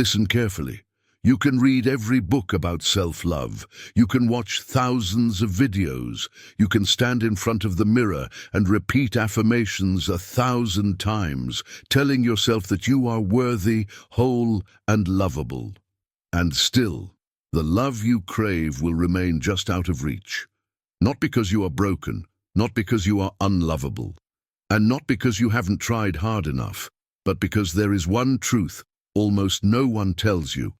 Listen carefully. You can read every book about self-love. You can watch thousands of videos. You can stand in front of the mirror and repeat affirmations 1,000 times, telling yourself that you are worthy, whole, and lovable. And still, the love you crave will remain just out of reach. Not because you are broken, not because you are unlovable, and not because you haven't tried hard enough, but because there is one truth almost no one tells you.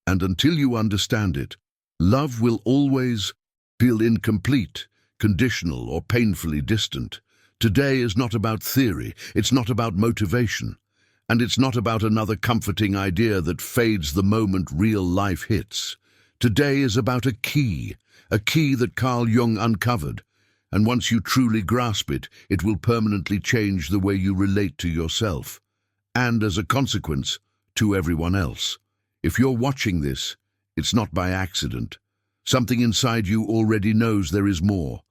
And until you understand it, love will always feel incomplete, conditional, or painfully distant. Today is not about theory, it's not about motivation, and it's not about another comforting idea that fades the moment real life hits. Today is about a key that Carl Jung uncovered, and once you truly grasp it, it will permanently change the way you relate to yourself, and as a consequence, to everyone else. If you're watching this, it's not by accident. Something inside you already knows there is more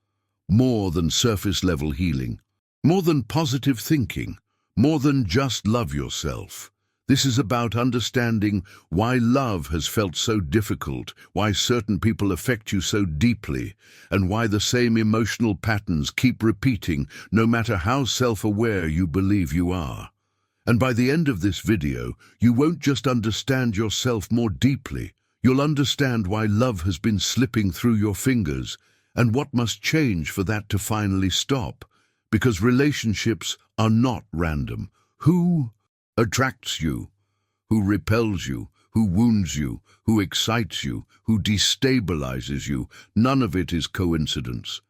than surface-level healing, more than positive thinking, more than just love yourself. This is about understanding why love has felt so difficult, why certain people affect you so deeply, and why the same emotional patterns keep repeating no matter how self-aware you believe you are. And by the end of this video, you won't just understand yourself more deeply, you'll understand why love has been slipping through your fingers and what must change for that to finally stop. Because relationships are not random. Who attracts you? Who repels you? Who wounds you? Who excites you? Who destabilizes you? None of it is coincidence.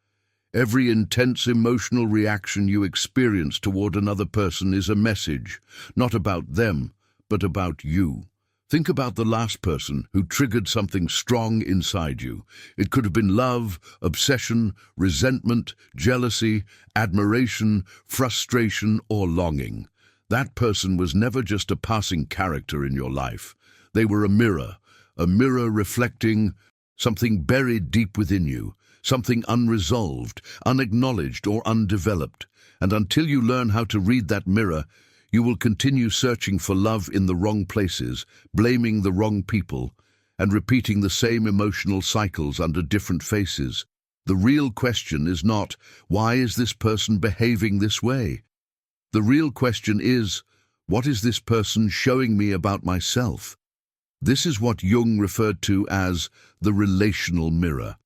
Every intense emotional reaction you experience toward another person is a message, not about them, but about you. Think about the last person who triggered something strong inside you. It could have been love, obsession, resentment, jealousy, admiration, frustration, or longing. That person was never just a passing character in your life. They were a mirror reflecting something buried deep within you, something unresolved, unacknowledged, or undeveloped. And until you learn how to read that mirror, you will continue searching for love in the wrong places, blaming the wrong people, and repeating the same emotional cycles under different faces. The real question is not, why is this person behaving this way? The real question is, what is this person showing me about myself? This is what Jung referred to as the relational mirror,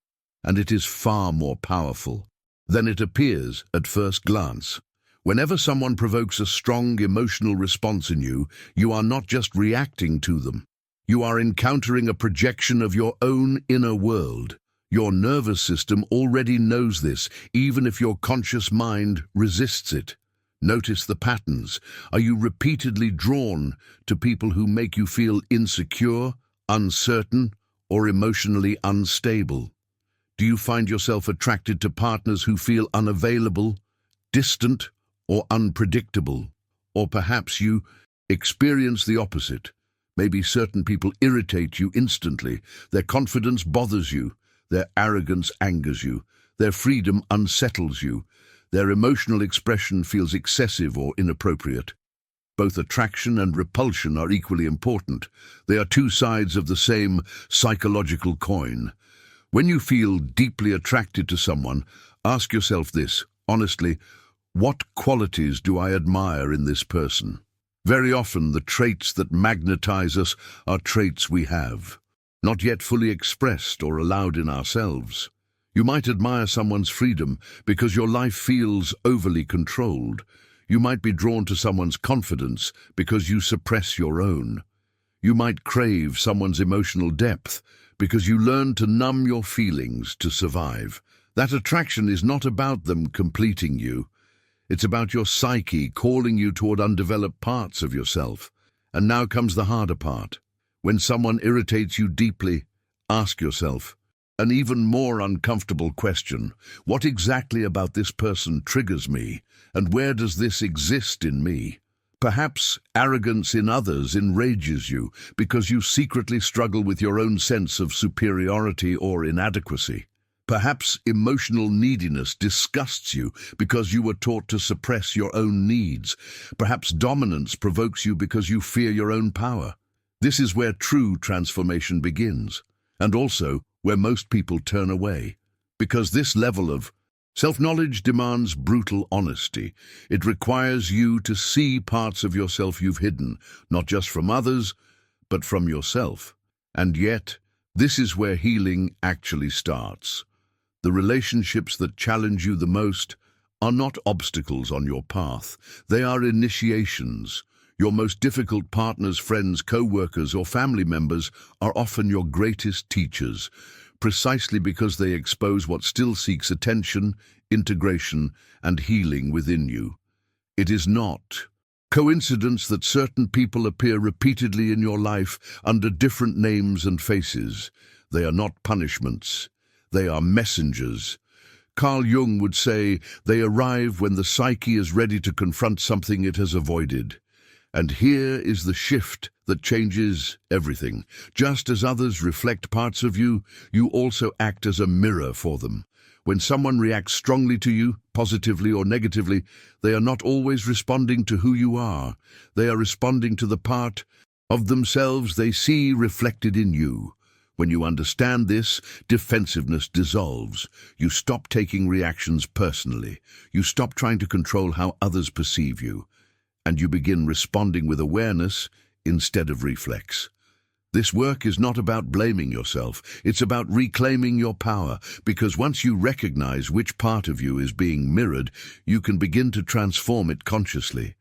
and it is far more powerful than it appears at first glance. Whenever someone provokes a strong emotional response in you, you are not just reacting to them. You are encountering a projection of your own inner world. Your nervous system already knows this, even if your conscious mind resists it. Notice the patterns. Are you repeatedly drawn to people who make you feel insecure, uncertain, or emotionally unstable? Do you find yourself attracted to partners who feel unavailable, distant, or unpredictable? Or perhaps you experience the opposite. Maybe certain people irritate you instantly. Their confidence bothers you. Their arrogance angers you. Their freedom unsettles you. Their emotional expression feels excessive or inappropriate. Both attraction and repulsion are equally important. They are two sides of the same psychological coin. When you feel deeply attracted to someone, ask yourself this, honestly, what qualities do I admire in this person? Very often, the traits that magnetize us are traits we have, not yet fully expressed or allowed in ourselves. You might admire someone's freedom because your life feels overly controlled. You might be drawn to someone's confidence because you suppress your own. You might crave someone's emotional depth because you learn to numb your feelings to survive. That attraction is not about them completing you. It's about your psyche calling you toward undeveloped parts of yourself. And now comes the harder part. When someone irritates you deeply, ask yourself an even more uncomfortable question. What exactly about this person triggers me, and where does this exist in me? Perhaps arrogance in others enrages you because you secretly struggle with your own sense of superiority or inadequacy. Perhaps emotional neediness disgusts you because you were taught to suppress your own needs. Perhaps dominance provokes you because you fear your own power. This is where true transformation begins, and also where most people turn away. Because this level of self-knowledge demands brutal honesty. It requires you to see parts of yourself you've hidden, not just from others, but from yourself. And yet, this is where healing actually starts. The relationships that challenge you the most are not obstacles on your path. They are initiations. Your most difficult partners, friends, co-workers, or family members are often your greatest teachers, precisely because they expose what still seeks attention, integration, and healing within you. It is not coincidence that certain people appear repeatedly in your life under different names and faces. They are not punishments. They are messengers. Carl Jung would say they arrive when the psyche is ready to confront something it has avoided. And here is the shift that changes everything. Just as others reflect parts of you, you also act as a mirror for them. When someone reacts strongly to you, positively or negatively, they are not always responding to who you are. They are responding to the part of themselves they see reflected in you. When you understand this, defensiveness dissolves. You stop taking reactions personally. You stop trying to control how others perceive you. And you begin responding with awareness instead of reflex. This work is not about blaming yourself. It's about reclaiming your power, because once you recognize which part of you is being mirrored, you can begin to transform it consciously.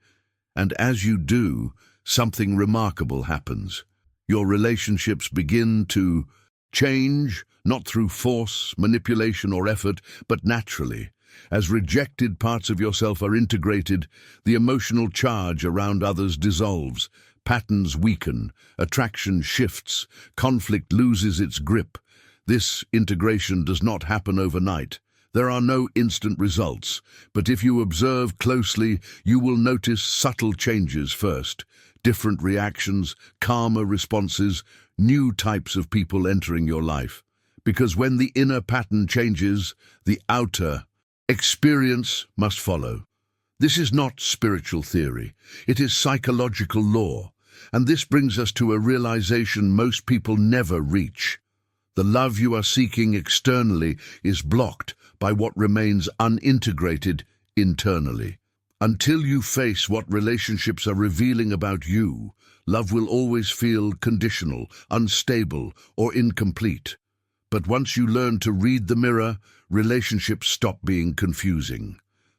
And as you do, something remarkable happens. Your relationships begin to change, not through force, manipulation, or effort, but naturally. As rejected parts of yourself are integrated, the emotional charge around others dissolves, patterns weaken, attraction shifts, conflict loses its grip. This integration does not happen overnight. There are no instant results, but if you observe closely, you will notice subtle changes first. Different reactions, calmer responses, new types of people entering your life. Because when the inner pattern changes, the outer experience must follow. This is not spiritual theory. It is psychological law. And this brings us to a realization most people never reach. The love you are seeking externally is blocked by what remains unintegrated internally. Until you face what relationships are revealing about you, love will always feel conditional, unstable, or incomplete. But once you learn to read the mirror, relationships stop being confusing.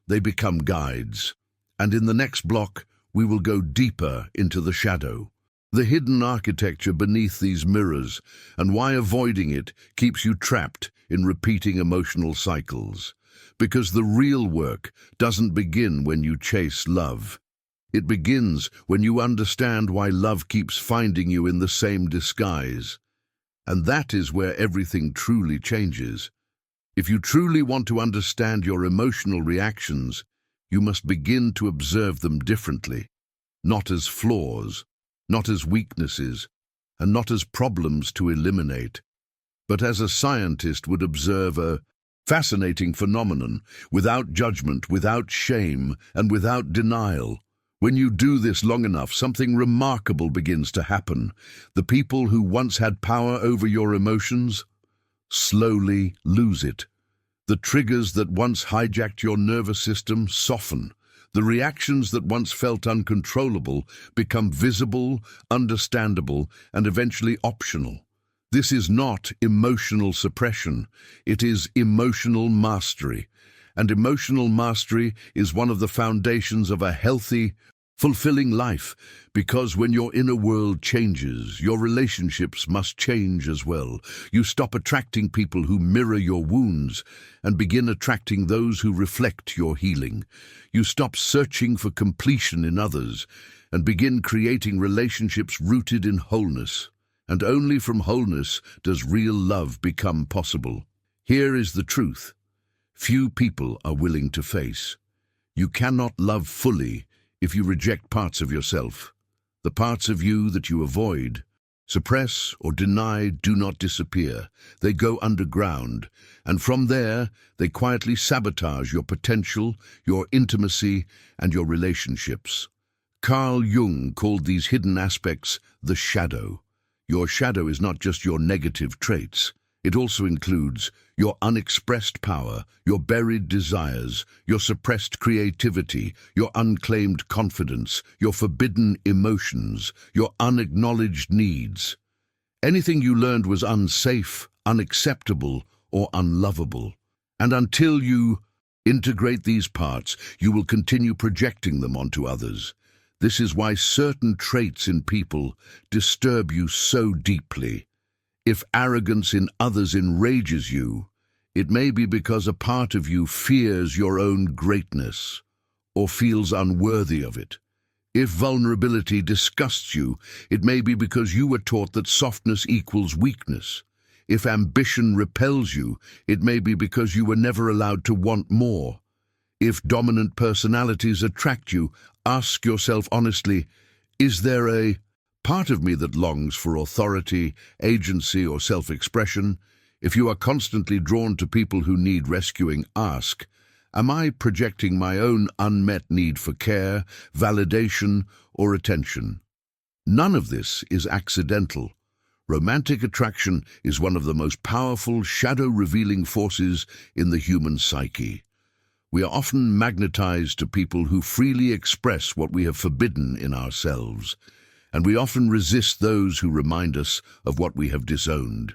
They become guides. And in the next block, we will go deeper into the shadow, the hidden architecture beneath these mirrors, and why avoiding it keeps you trapped in repeating emotional cycles. Because the real work doesn't begin when you chase love. It begins when you understand why love keeps finding you in the same disguise. And that is where everything truly changes. If you truly want to understand your emotional reactions, you must begin to observe them differently, not as flaws, not as weaknesses, and not as problems to eliminate, but as a scientist would observe a fascinating phenomenon, without judgment, without shame, and without denial. When you do this long enough, something remarkable begins to happen. The people who once had power over your emotions slowly lose it. The triggers that once hijacked your nervous system soften. The reactions that once felt uncontrollable become visible, understandable, and eventually optional. This is not emotional suppression. It is emotional mastery. And emotional mastery is one of the foundations of a healthy, fulfilling life, because when your inner world changes, your relationships must change as well. You stop attracting people who mirror your wounds and begin attracting those who reflect your healing. You stop searching for completion in others and begin creating relationships rooted in wholeness. And only from wholeness does real love become possible. Here is the truth. Few people are willing to face. You cannot love fully if you reject parts of yourself. The parts of you that you avoid, suppress, or deny do not disappear. They go underground, and from there they quietly sabotage your potential, your intimacy, and your relationships. Carl Jung called these hidden aspects the shadow. Your shadow is not just your negative traits. It also includes your unexpressed power, your buried desires, your suppressed creativity, your unclaimed confidence, your forbidden emotions, your unacknowledged needs. Anything you learned was unsafe, unacceptable, or unlovable. And until you integrate these parts, you will continue projecting them onto others. This is why certain traits in people disturb you so deeply. If arrogance in others enrages you, it may be because a part of you fears your own greatness or feels unworthy of it. If vulnerability disgusts you, it may be because you were taught that softness equals weakness. If ambition repels you, it may be because you were never allowed to want more. If dominant personalities attract you, ask yourself honestly, is there a part of me that longs for authority, agency, or self-expression? If you are constantly drawn to people who need rescuing, ask, am I projecting my own unmet need for care, validation, or attention? None of this is accidental. Romantic attraction is one of the most powerful, shadow-revealing forces in the human psyche. We are often magnetized to people who freely express what we have forbidden in ourselves, and we often resist those who remind us of what we have disowned.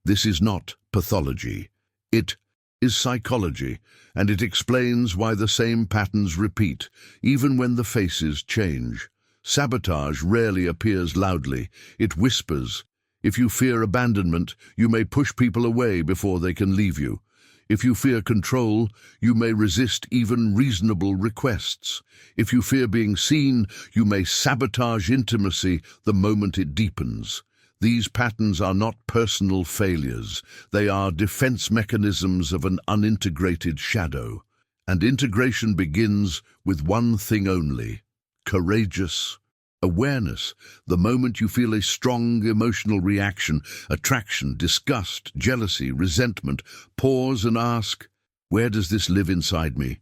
This is not pathology. It is psychology, and it explains why the same patterns repeat, even when the faces change. Sabotage rarely appears loudly. It whispers. If you fear abandonment, you may push people away before they can leave you. If you fear control, you may resist even reasonable requests. If you fear being seen, you may sabotage intimacy the moment it deepens. These patterns are not personal failures. They are defense mechanisms of an unintegrated shadow. And integration begins with one thing only: courageous awareness. The moment you feel a strong emotional reaction, attraction, disgust, jealousy, resentment, pause and ask, where does this live inside me?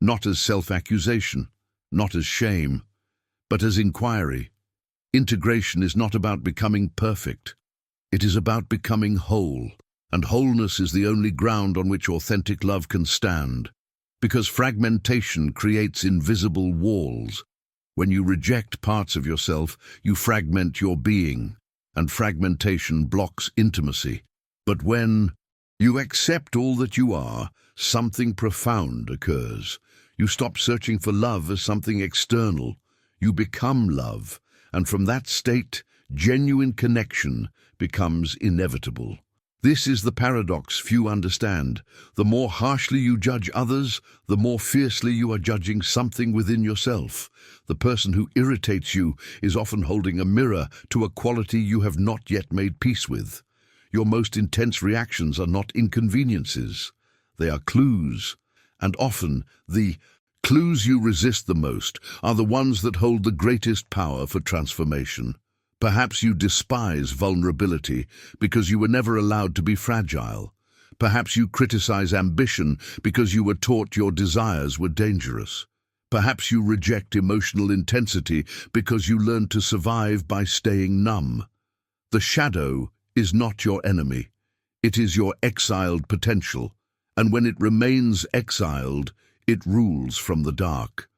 Not as self-accusation, not as shame, but as inquiry. Integration is not about becoming perfect. It is about becoming whole, and wholeness is the only ground on which authentic love can stand, because fragmentation creates invisible walls. When you reject parts of yourself, you fragment your being, and fragmentation blocks intimacy. But when you accept all that you are, something profound occurs. You stop searching for love as something external. You become love, and from that state, genuine connection becomes inevitable. This is the paradox few understand. The more harshly you judge others, the more fiercely you are judging something within yourself. The person who irritates you is often holding a mirror to a quality you have not yet made peace with. Your most intense reactions are not inconveniences. They are clues. And often, the clues you resist the most are the ones that hold the greatest power for transformation. Perhaps you despise vulnerability because you were never allowed to be fragile. Perhaps you criticize ambition because you were taught your desires were dangerous. Perhaps you reject emotional intensity because you learned to survive by staying numb. The shadow is not your enemy. It is your exiled potential, and when it remains exiled, it rules from the dark.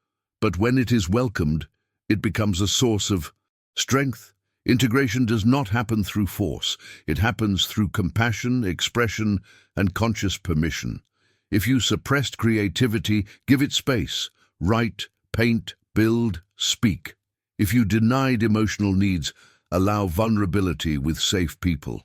But when it is welcomed, it becomes a source of strength. Integration does not happen through force. It happens through compassion, expression, and conscious permission. If you suppressed creativity, give it space. Write, paint, build, speak. If you denied emotional needs, allow vulnerability with safe people.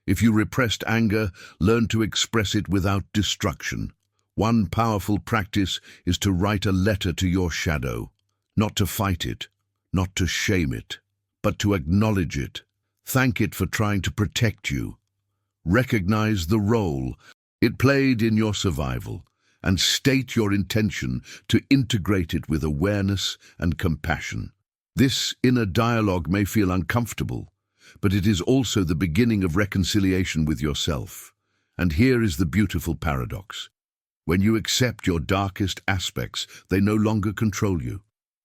If you repressed anger, learn to express it without destruction. One powerful practice is to write a letter to your shadow, not to fight it, not to shame it, but to acknowledge it. Thank it for trying to protect you. Recognize the role it played in your survival, and state your intention to integrate it with awareness and compassion. This inner dialogue may feel uncomfortable, but it is also the beginning of reconciliation with yourself. And here is the beautiful paradox. When you accept your darkest aspects, they no longer control you.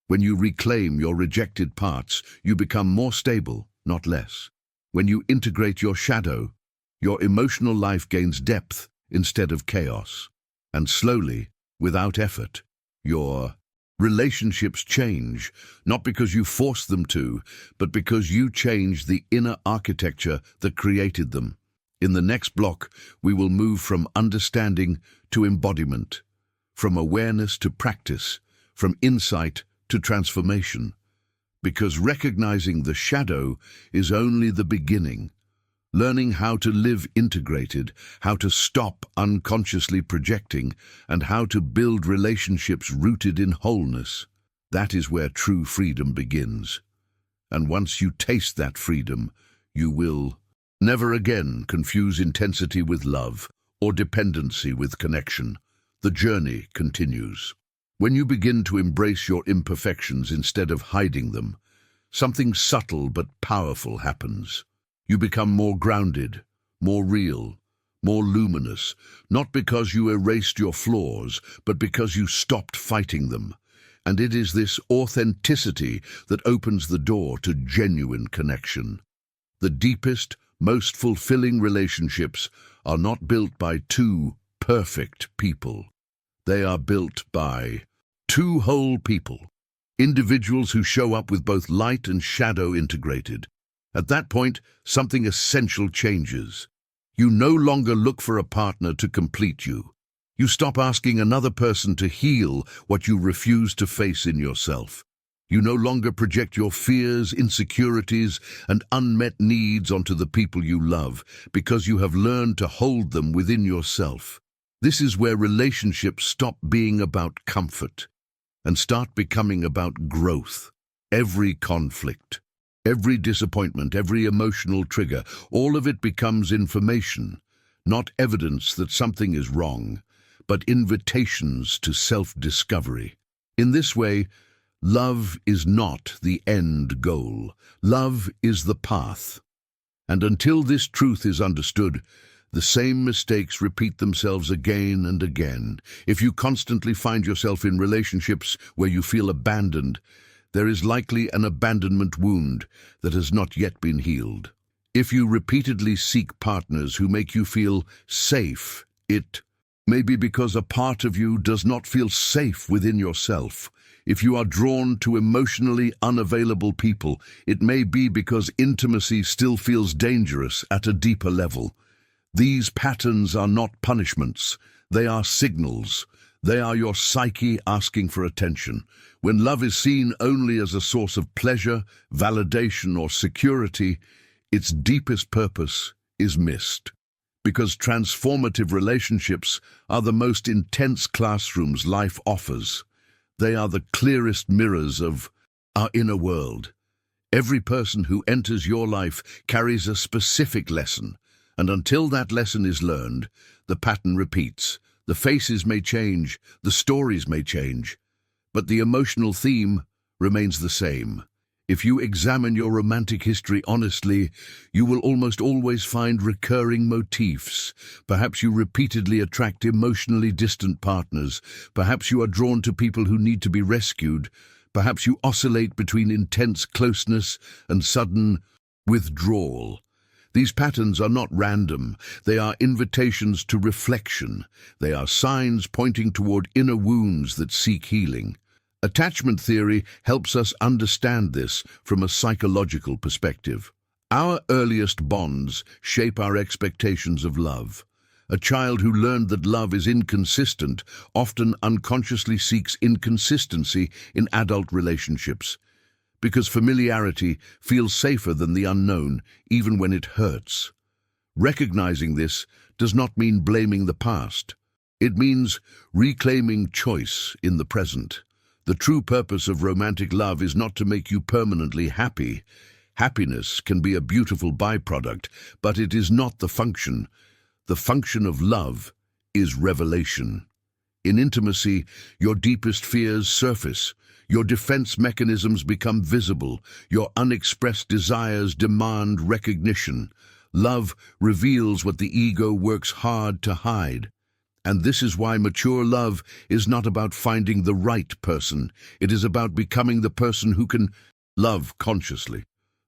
When you reclaim your rejected parts, you become more stable, not less. When you integrate your shadow, your emotional life gains depth instead of chaos. And slowly, without effort, your relationships change, not because you force them to, but because you change the inner architecture that created them. In the next block, we will move from understanding to embodiment, from awareness to practice, from insight to transformation. Because recognizing the shadow is only the beginning. Learning how to live integrated, how to stop unconsciously projecting, and how to build relationships rooted in wholeness. That is where true freedom begins. And once you taste that freedom, you will never again confuse intensity with love or dependency with connection. The journey continues. When you begin to embrace your imperfections instead of hiding them, something subtle but powerful happens. You become more grounded, more real, more luminous, not because you erased your flaws, but because you stopped fighting them. And it is this authenticity that opens the door to genuine connection. The deepest, most fulfilling relationships are not built by two perfect people. They are built by two whole people, individuals who show up with both light and shadow integrated. At that point, something essential changes. You no longer look for a partner to complete you. You stop asking another person to heal what you refuse to face in yourself. You no longer project your fears, insecurities, and unmet needs onto the people you love, because you have learned to hold them within yourself. This is where relationships stop being about comfort and start becoming about growth. Every conflict, every disappointment, every emotional trigger, all of it becomes information, not evidence that something is wrong, but invitations to self-discovery. In this way, love is not the end goal. Love is the path. And until this truth is understood, the same mistakes repeat themselves again and again. If you constantly find yourself in relationships where you feel abandoned, there is likely an abandonment wound that has not yet been healed. If you repeatedly seek partners who make you feel safe, it may be because a part of you does not feel safe within yourself. If you are drawn to emotionally unavailable people, it may be because intimacy still feels dangerous at a deeper level. These patterns are not punishments, they are signals. They are your psyche asking for attention. When love is seen only as a source of pleasure, validation, or security, its deepest purpose is missed. Because transformative relationships are the most intense classrooms life offers. They are the clearest mirrors of our inner world. Every person who enters your life carries a specific lesson, and until that lesson is learned, the pattern repeats. The faces may change, the stories may change, but the emotional theme remains the same. If you examine your romantic history honestly, you will almost always find recurring motifs. Perhaps you repeatedly attract emotionally distant partners. Perhaps you are drawn to people who need to be rescued. Perhaps you oscillate between intense closeness and sudden withdrawal. These patterns are not random. They are invitations to reflection. They are signs pointing toward inner wounds that seek healing. Attachment theory helps us understand this from a psychological perspective. Our earliest bonds shape our expectations of love. A child who learned that love is inconsistent often unconsciously seeks inconsistency in adult relationships, because familiarity feels safer than the unknown, even when it hurts. Recognizing this does not mean blaming the past. It means reclaiming choice in the present. The true purpose of romantic love is not to make you permanently happy. Happiness can be a beautiful byproduct, but it is not the function. The function of love is revelation. In intimacy, your deepest fears surface. Your defense mechanisms become visible. Your unexpressed desires demand recognition. Love reveals what the ego works hard to hide. And this is why mature love is not about finding the right person. It is about becoming the person who can love consciously,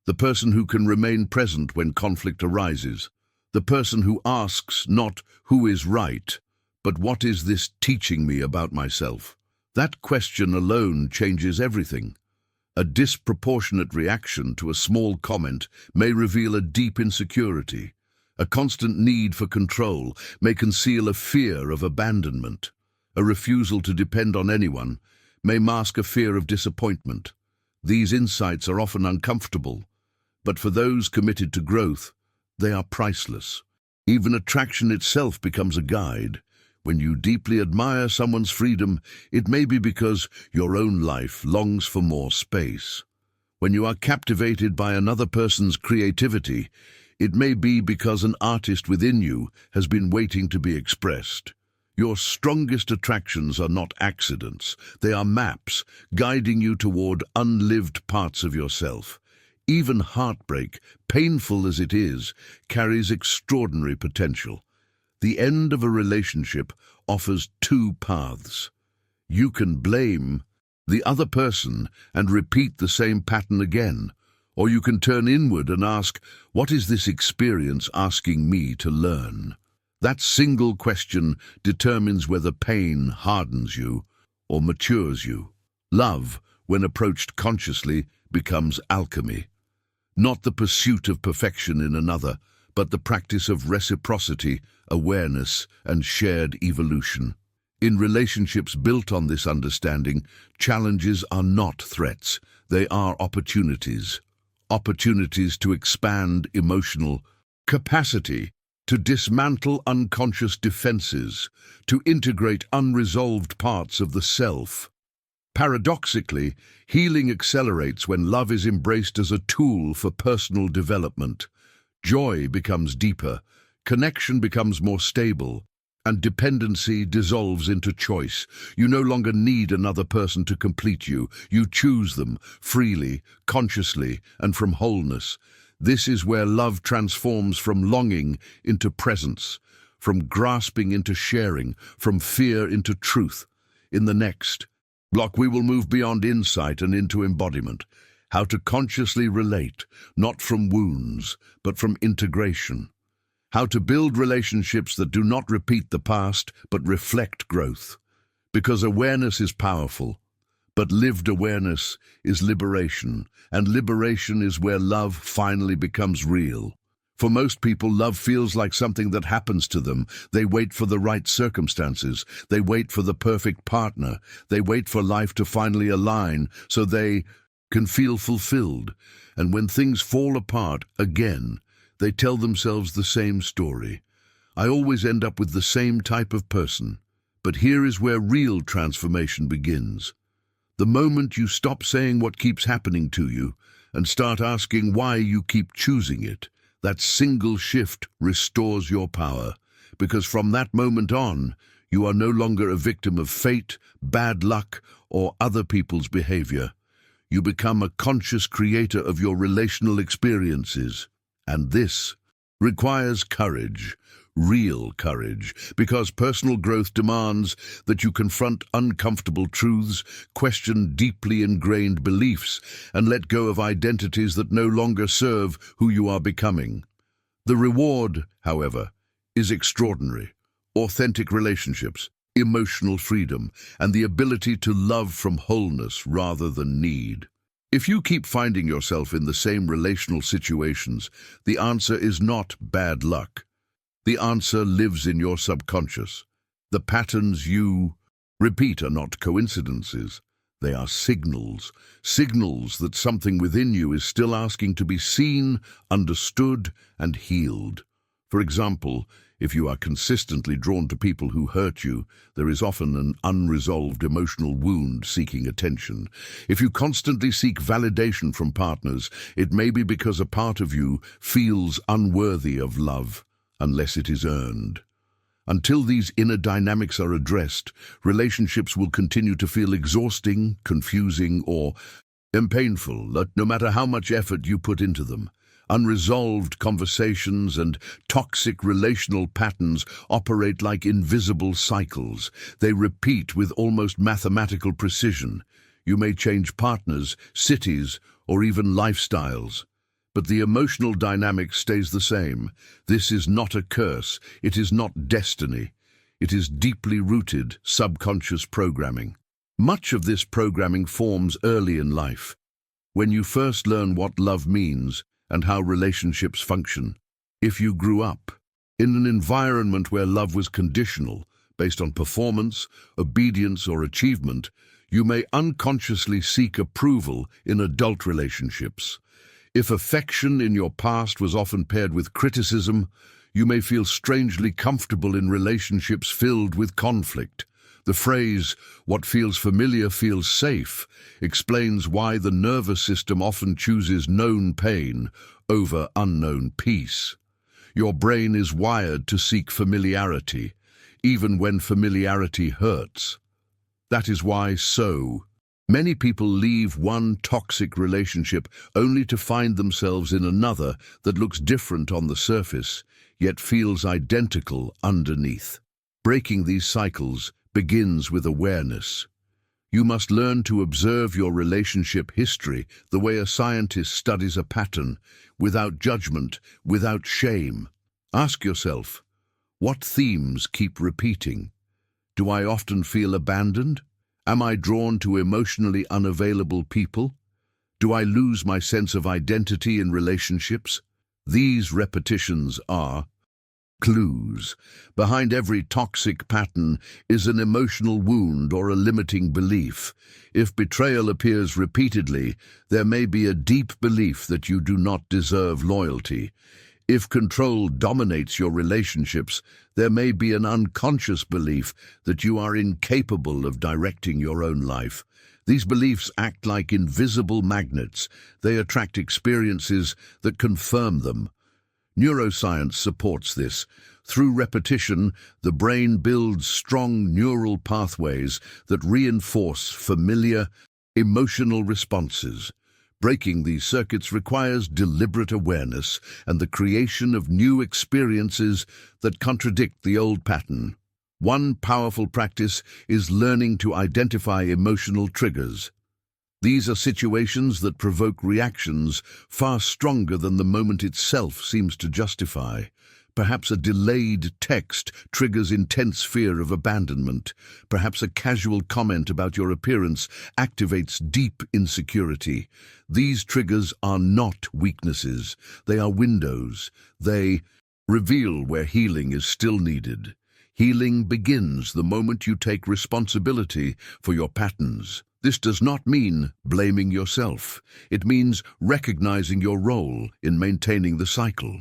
the person who can remain present when conflict arises, the person who asks not who is right, but what is this teaching me about myself? That question alone changes everything. A disproportionate reaction to a small comment may reveal a deep insecurity. A constant need for control may conceal a fear of abandonment. A refusal to depend on anyone may mask a fear of disappointment. These insights are often uncomfortable, but for those committed to growth, they are priceless. Even attraction itself becomes a guide. When you deeply admire someone's freedom, it may be because your own life longs for more space. When you are captivated by another person's creativity, it may be because an artist within you has been waiting to be expressed. Your strongest attractions are not accidents. They are maps, guiding you toward unlived parts of yourself. Even heartbreak, painful as it is, carries extraordinary potential. The end of a relationship offers two paths. You can blame the other person and repeat the same pattern again, or you can turn inward and ask, what is this experience asking me to learn? That single question determines whether pain hardens you or matures you. Love, when approached consciously, becomes alchemy. Not the pursuit of perfection in another, but the practice of reciprocity, awareness, and shared evolution. In relationships built on this understanding, challenges are not threats, they are opportunities. Opportunities to expand emotional capacity, to dismantle unconscious defenses, to integrate unresolved parts of the self. Paradoxically, healing accelerates when love is embraced as a tool for personal development. Joy becomes deeper, connection becomes more stable, and dependency dissolves into choice. You no longer need another person to complete you. You choose them freely, consciously, and from wholeness. This is where love transforms from longing into presence, from grasping into sharing, from fear into truth. In the next block, we will move beyond insight and into embodiment. How to consciously relate, not from wounds, but from integration. How to build relationships that do not repeat the past, but reflect growth. Because awareness is powerful, but lived awareness is liberation, and liberation is where love finally becomes real. For most people, love feels like something that happens to them. They wait for the right circumstances. They wait for the perfect partner. They wait for life to finally align so they can feel fulfilled. And when things fall apart again, they tell themselves the same story. I always end up with the same type of person. But here is where real transformation begins. The moment you stop saying what keeps happening to you and start asking why you keep choosing it, that single shift restores your power. Because from that moment on, you are no longer a victim of fate, bad luck, or other people's behavior. You become a conscious creator of your relational experiences. And this requires courage, real courage, because personal growth demands that you confront uncomfortable truths, question deeply ingrained beliefs, and let go of identities that no longer serve who you are becoming. The reward, however, is extraordinary. Authentic relationships, emotional freedom, and the ability to love from wholeness rather than need. If you keep finding yourself in the same relational situations, the answer is not bad luck. The answer lives in your subconscious. The patterns you repeat are not coincidences. They are signals, signals that something within you is still asking to be seen, understood, and healed. For example, if you are consistently drawn to people who hurt you, there is often an unresolved emotional wound seeking attention. If you constantly seek validation from partners, it may be because a part of you feels unworthy of love, unless it is earned. Until these inner dynamics are addressed, relationships will continue to feel exhausting, confusing, or painful, no matter how much effort you put into them. Unresolved conversations and toxic relational patterns operate like invisible cycles. They repeat with almost mathematical precision. You may change partners, cities, or even lifestyles, but the emotional dynamic stays the same. This is not a curse. It is not destiny. It is deeply rooted subconscious programming. Much of this programming forms early in life, when you first learn what love means and how relationships function. If you grew up in an environment where love was conditional, based on performance, obedience, or achievement, you may unconsciously seek approval in adult relationships. If affection in your past was often paired with criticism, you may feel strangely comfortable in relationships filled with conflict. The phrase, "what feels familiar feels safe," explains why the nervous system often chooses known pain over unknown peace. Your brain is wired to seek familiarity, even when familiarity hurts. That is why so many people leave one toxic relationship only to find themselves in another that looks different on the surface, yet feels identical underneath. Breaking these cycles begins with awareness. You must learn to observe your relationship history the way a scientist studies a pattern, without judgment, without shame. Ask yourself, what themes keep repeating? Do I often feel abandoned? Am I drawn to emotionally unavailable people? Do I lose my sense of identity in relationships? These repetitions are clues. Behind every toxic pattern is an emotional wound or a limiting belief. If betrayal appears repeatedly, there may be a deep belief that you do not deserve loyalty. If control dominates your relationships, there may be an unconscious belief that you are incapable of directing your own life. These beliefs act like invisible magnets. They attract experiences that confirm them. Neuroscience supports this. Through repetition, the brain builds strong neural pathways that reinforce familiar, emotional responses. Breaking these circuits requires deliberate awareness and the creation of new experiences that contradict the old pattern. One powerful practice is learning to identify emotional triggers. These are situations that provoke reactions far stronger than the moment itself seems to justify. Perhaps a delayed text triggers intense fear of abandonment. Perhaps a casual comment about your appearance activates deep insecurity. These triggers are not weaknesses. They are windows. They reveal where healing is still needed. Healing begins the moment you take responsibility for your patterns. This does not mean blaming yourself. It means recognizing your role in maintaining the cycle.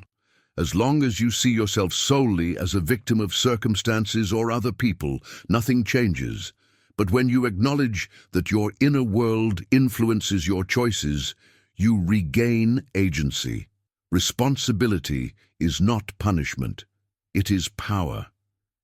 As long as you see yourself solely as a victim of circumstances or other people, nothing changes. But when you acknowledge that your inner world influences your choices, you regain agency. Responsibility is not punishment. It is power.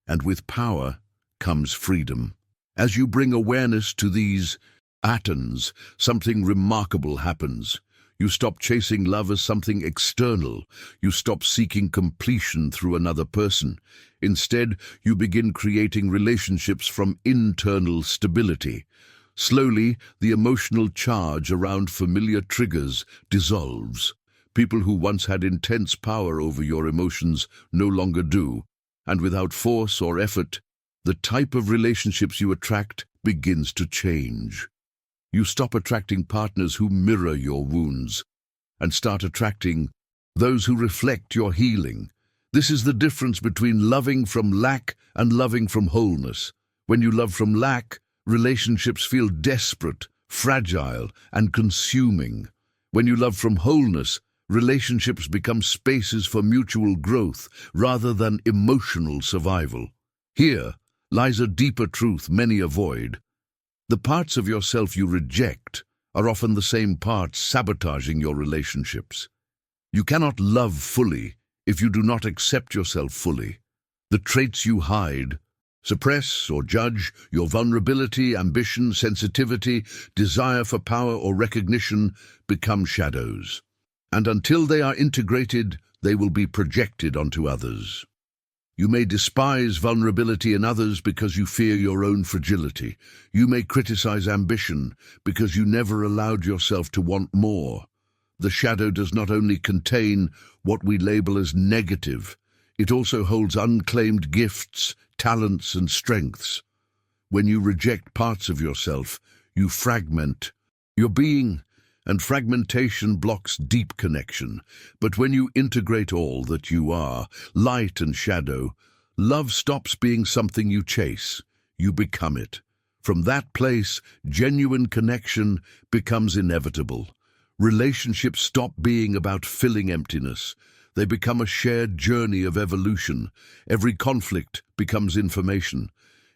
And with power comes freedom. As you bring awareness to these patterns, something remarkable happens. You stop chasing love as something external. You stop seeking completion through another person. Instead, you begin creating relationships from internal stability. Slowly, the emotional charge around familiar triggers dissolves. People who once had intense power over your emotions no longer do. And without force or effort, the type of relationships you attract begins to change. You stop attracting partners who mirror your wounds and start attracting those who reflect your healing. This is the difference between loving from lack and loving from wholeness. When you love from lack, relationships feel desperate, fragile, and consuming. When you love from wholeness, relationships become spaces for mutual growth rather than emotional survival. Here lies a deeper truth many avoid. The parts of yourself you reject are often the same parts sabotaging your relationships. You cannot love fully if you do not accept yourself fully. The traits you hide, suppress, or judge, your vulnerability, ambition, sensitivity, desire for power or recognition, become shadows. And until they are integrated, they will be projected onto others. You may despise vulnerability in others because you fear your own fragility. You may criticize ambition because you never allowed yourself to want more. The shadow does not only contain what we label as negative, it also holds unclaimed gifts, talents, and strengths. When you reject parts of yourself, you fragment your being, and fragmentation blocks deep connection. But when you integrate all that you are, light and shadow, love stops being something you chase. You become it. From that place, genuine connection becomes inevitable. Relationships stop being about filling emptiness. They become a shared journey of evolution. Every conflict becomes information.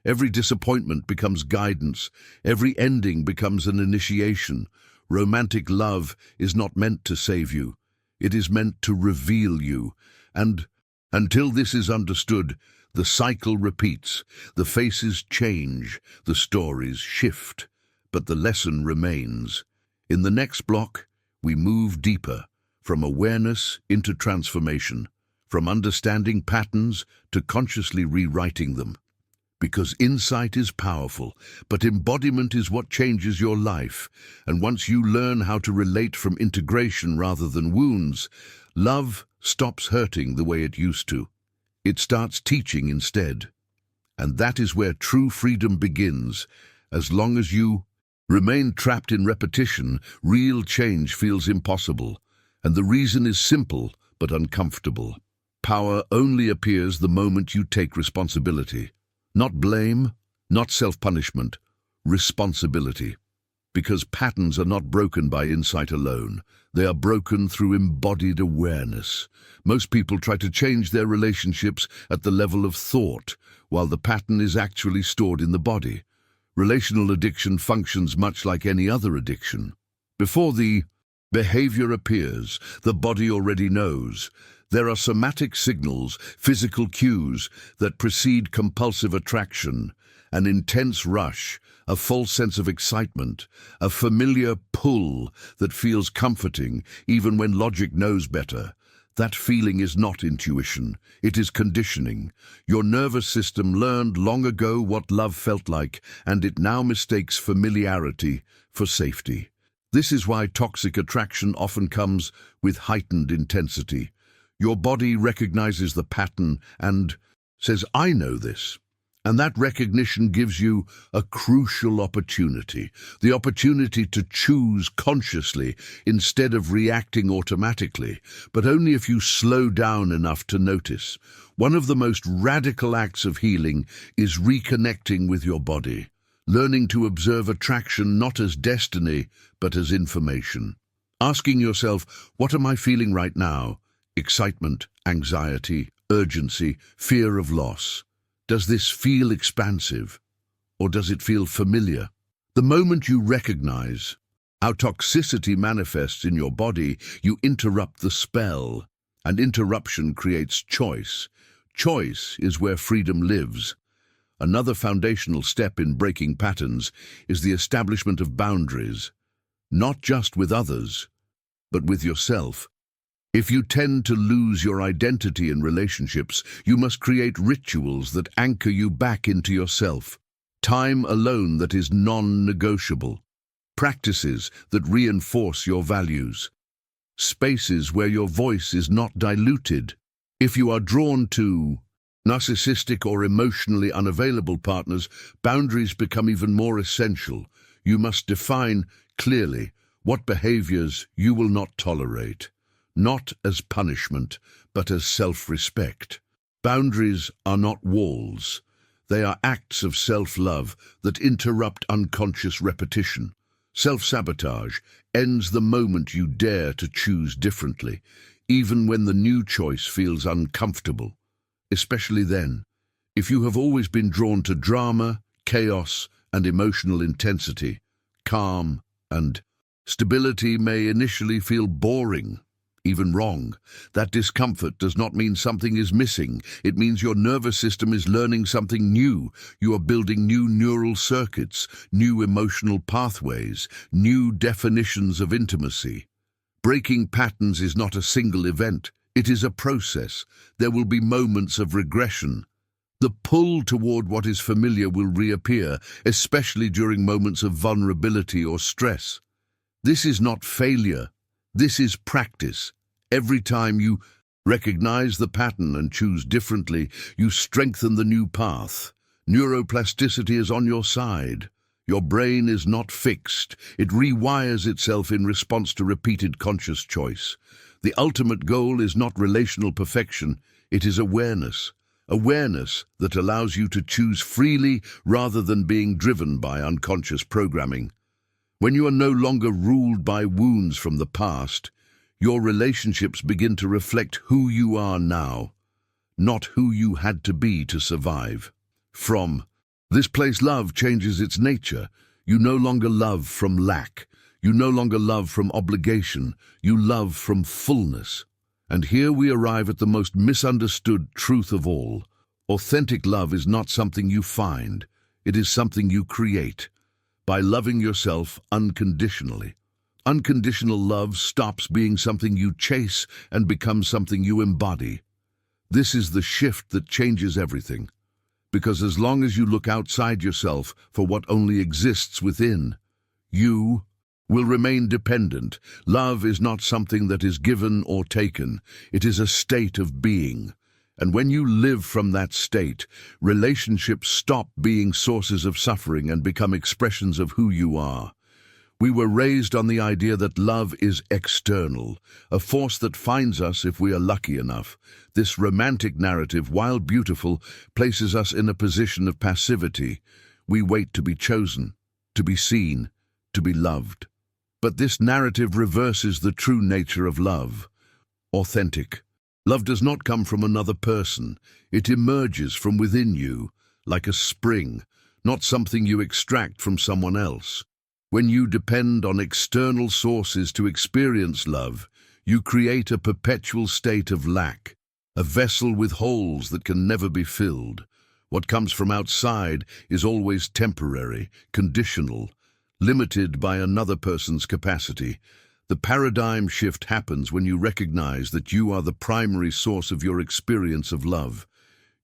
Every disappointment becomes guidance. Every ending becomes an initiation. Romantic love is not meant to save you. It is meant to reveal you. And until this is understood, the cycle repeats. The faces change, the stories shift, but the lesson remains. In the next block, we move deeper, from awareness into transformation, from understanding patterns to consciously rewriting them. Because insight is powerful, but embodiment is what changes your life. And once you learn how to relate from integration rather than wounds, love stops hurting the way it used to. It starts teaching instead. And that is where true freedom begins. As long as you remain trapped in repetition, real change feels impossible. And the reason is simple but uncomfortable. Power only appears the moment you take responsibility. Not blame, not self-punishment, responsibility. Because patterns are not broken by insight alone. They are broken through embodied awareness. Most people try to change their relationships at the level of thought, while the pattern is actually stored in the body. Relational addiction functions much like any other addiction. Before the behavior appears, the body already knows. There are somatic signals, physical cues that precede compulsive attraction, an intense rush, a false sense of excitement, a familiar pull that feels comforting even when logic knows better. That feeling is not intuition, it is conditioning. Your nervous system learned long ago what love felt like, and it now mistakes familiarity for safety. This is why toxic attraction often comes with heightened intensity. Your body recognizes the pattern and says, "I know this." And that recognition gives you a crucial opportunity, the opportunity to choose consciously instead of reacting automatically, but only if you slow down enough to notice. One of the most radical acts of healing is reconnecting with your body, learning to observe attraction not as destiny, but as information. Asking yourself, what am I feeling right now? Excitement, anxiety, urgency, fear of loss. Does this feel expansive, or does it feel familiar? The moment you recognize how toxicity manifests in your body, you interrupt the spell, and interruption creates choice. Choice is where freedom lives. Another foundational step in breaking patterns is the establishment of boundaries, not just with others, but with yourself. If you tend to lose your identity in relationships, you must create rituals that anchor you back into yourself. Time alone that is non-negotiable. Practices that reinforce your values. Spaces where your voice is not diluted. If you are drawn to narcissistic or emotionally unavailable partners, boundaries become even more essential. You must define clearly what behaviors you will not tolerate. Not as punishment, but as self-respect. Boundaries are not walls. They are acts of self-love that interrupt unconscious repetition. Self-sabotage ends the moment you dare to choose differently, even when the new choice feels uncomfortable. Especially then, if you have always been drawn to drama, chaos, and emotional intensity, calm and stability may initially feel boring, even wrong. That discomfort does not mean something is missing. It means your nervous system is learning something new. You are building new neural circuits, new emotional pathways, new definitions of intimacy. Breaking patterns is not a single event. It is a process. There will be moments of regression. The pull toward what is familiar will reappear, especially during moments of vulnerability or stress. This is not failure. This is practice. Every time you recognize the pattern and choose differently, you strengthen the new path. Neuroplasticity is on your side. Your brain is not fixed. It rewires itself in response to repeated conscious choice. The ultimate goal is not relational perfection. It is awareness. Awareness that allows you to choose freely rather than being driven by unconscious programming. When you are no longer ruled by wounds from the past, your relationships begin to reflect who you are now, not who you had to be to survive. From this place, love changes its nature. You no longer love from lack. You no longer love from obligation. You love from fullness. And here we arrive at the most misunderstood truth of all. Authentic love is not something you find. It is something you create. By loving yourself unconditionally. Unconditional love stops being something you chase and becomes something you embody. This is the shift that changes everything. Because as long as you look outside yourself for what only exists within, you will remain dependent. Love is not something that is given or taken. It is a state of being. And when you live from that state, relationships stop being sources of suffering and become expressions of who you are. We were raised on the idea that love is external, a force that finds us if we are lucky enough. This romantic narrative, while beautiful, places us in a position of passivity. We wait to be chosen, to be seen, to be loved. But this narrative reverses the true nature of love. Authentic. Love does not come from another person. It emerges from within you, like a spring, not something you extract from someone else. When you depend on external sources to experience love, you create a perpetual state of lack, a vessel with holes that can never be filled. What comes from outside is always temporary, conditional, limited by another person's capacity. The paradigm shift happens when you recognize that you are the primary source of your experience of love.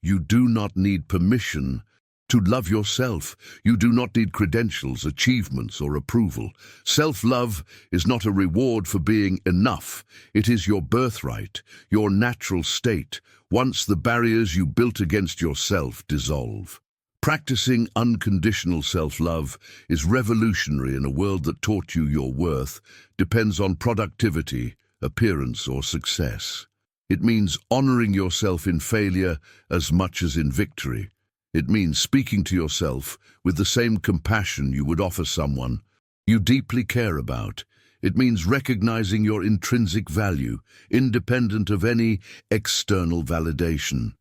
You do not need permission to love yourself. You do not need credentials, achievements, or approval. Self-love is not a reward for being enough. It is your birthright, your natural state, once the barriers you built against yourself dissolve. Practicing unconditional self-love is revolutionary in a world that taught you your worth depends on productivity, appearance, or success. It means honoring yourself in failure as much as in victory. It means speaking to yourself with the same compassion you would offer someone you deeply care about. It means recognizing your intrinsic value, independent of any external validation.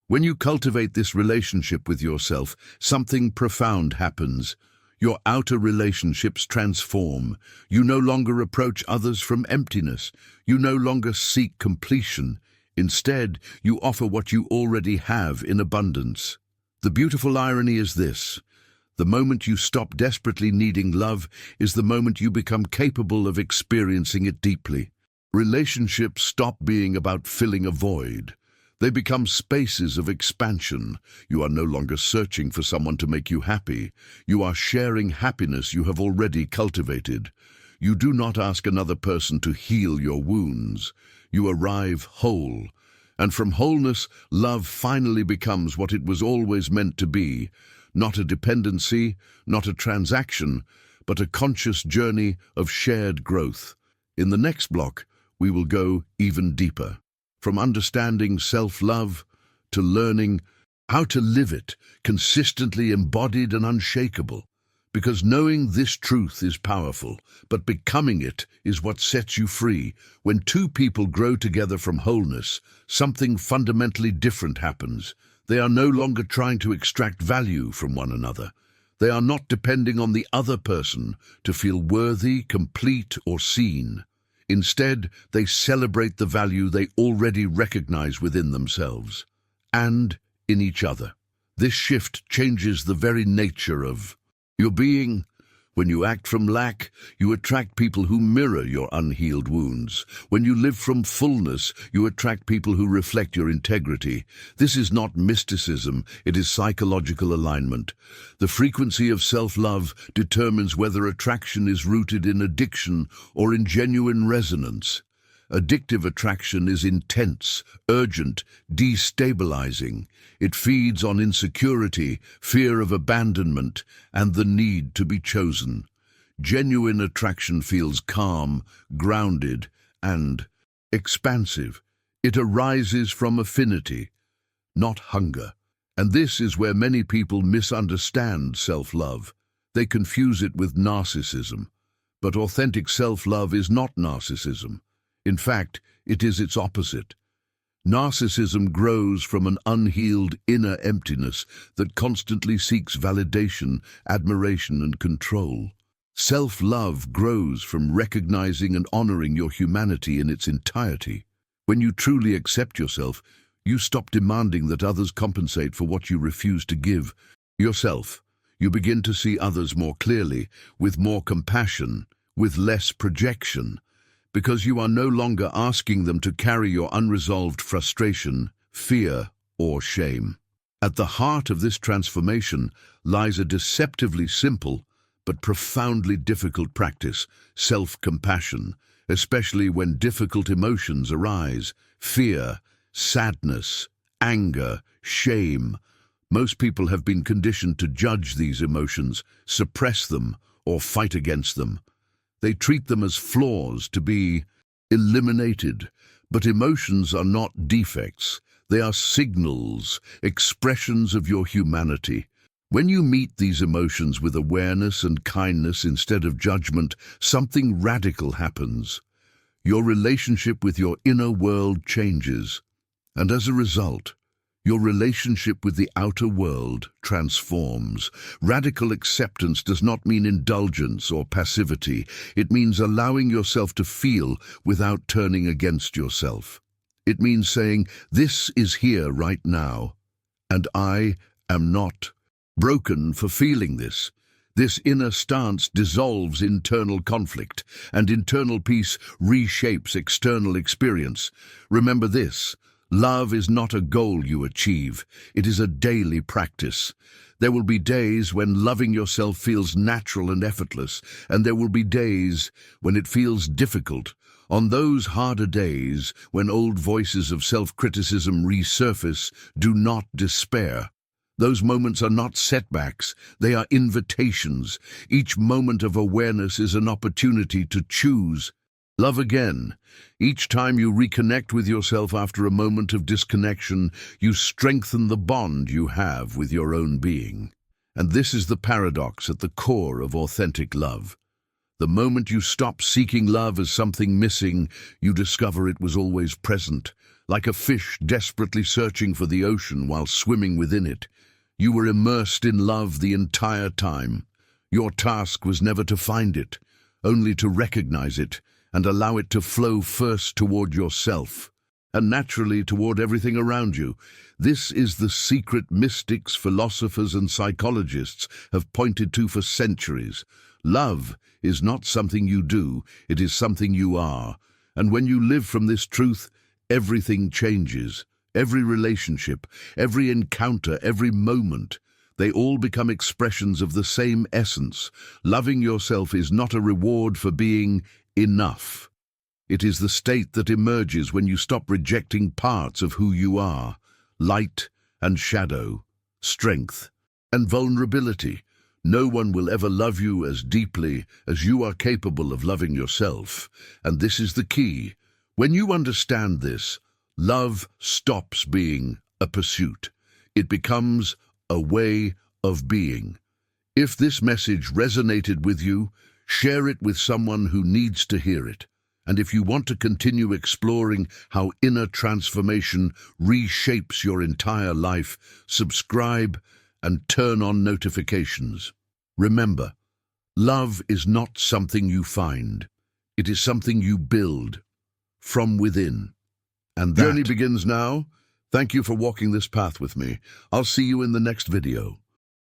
When you cultivate this relationship with yourself, something profound happens. Your outer relationships transform. You no longer approach others from emptiness. You no longer seek completion. Instead, you offer what you already have in abundance. The beautiful irony is this: the moment you stop desperately needing love is the moment you become capable of experiencing it deeply. Relationships stop being about filling a void. They become spaces of expansion. You are no longer searching for someone to make you happy. You are sharing happiness you have already cultivated. You do not ask another person to heal your wounds. You arrive whole. And from wholeness, love finally becomes what it was always meant to be, not a dependency, not a transaction, but a conscious journey of shared growth. In the next block, we will go even deeper, from understanding self-love to learning how to live it, consistently embodied and unshakable. Because knowing this truth is powerful, but becoming it is what sets you free. When two people grow together from wholeness, something fundamentally different happens. They are no longer trying to extract value from one another. They are not depending on the other person to feel worthy, complete, or seen. Instead, they celebrate the value they already recognize within themselves and in each other. This shift changes the very nature of your being. When you act from lack, you attract people who mirror your unhealed wounds. When you live from fullness, you attract people who reflect your integrity. This is not mysticism, it is psychological alignment. The frequency of self-love determines whether attraction is rooted in addiction or in genuine resonance. Addictive attraction is intense, urgent, destabilizing. It feeds on insecurity, fear of abandonment, and the need to be chosen. Genuine attraction feels calm, grounded, and expansive. It arises from affinity, not hunger. And this is where many people misunderstand self-love. They confuse it with narcissism. But authentic self-love is not narcissism. In fact, it is its opposite. Narcissism grows from an unhealed inner emptiness that constantly seeks validation, admiration, and control. Self-love grows from recognizing and honoring your humanity in its entirety. When you truly accept yourself, you stop demanding that others compensate for what you refuse to give yourself. You begin to see others more clearly, with more compassion, with less projection, because you are no longer asking them to carry your unresolved frustration, fear, or shame. At the heart of this transformation lies a deceptively simple but profoundly difficult practice, self-compassion, especially when difficult emotions arise: fear, sadness, anger, shame. Most people have been conditioned to judge these emotions, suppress them, or fight against them. They treat them as flaws to be eliminated. But emotions are not defects. They are signals, expressions of your humanity. When you meet these emotions with awareness and kindness instead of judgment, something radical happens. Your relationship with your inner world changes. And as a result, your relationship with the outer world transforms. Radical acceptance does not mean indulgence or passivity. It means allowing yourself to feel without turning against yourself. It means saying, "This is here right now, and I am not broken for feeling this." This inner stance dissolves internal conflict, and internal peace reshapes external experience. Remember this: love is not a goal you achieve. It is a daily practice. There will be days when loving yourself feels natural and effortless, and there will be days when it feels difficult. On those harder days, when old voices of self-criticism resurface, do not despair. Those moments are not setbacks, they are invitations. Each moment of awareness is an opportunity to choose love again. Each time you reconnect with yourself after a moment of disconnection, you strengthen the bond you have with your own being. And this is the paradox at the core of authentic love. The moment you stop seeking love as something missing, you discover it was always present, like a fish desperately searching for the ocean while swimming within it. You were immersed in love the entire time. Your task was never to find it, only to recognize it and allow it to flow first toward yourself, and naturally toward everything around you. This is the secret mystics, philosophers, and psychologists have pointed to for centuries. Love is not something you do, it is something you are. And when you live from this truth, everything changes. Every relationship, every encounter, every moment, they all become expressions of the same essence. Loving yourself is not a reward for being enough. It is the state that emerges when you stop rejecting parts of who you are: light and shadow, strength and vulnerability. No one will ever love you as deeply as you are capable of loving yourself. And this is the key. When you understand this, love stops being a pursuit. It becomes a way of being. If this message resonated with you, share it with someone who needs to hear it. And if you want to continue exploring how inner transformation reshapes your entire life, subscribe and turn on notifications. Remember, love is not something you find. It is something you build from within. And that journey begins now. Thank you for walking this path with me. I'll see you in the next video.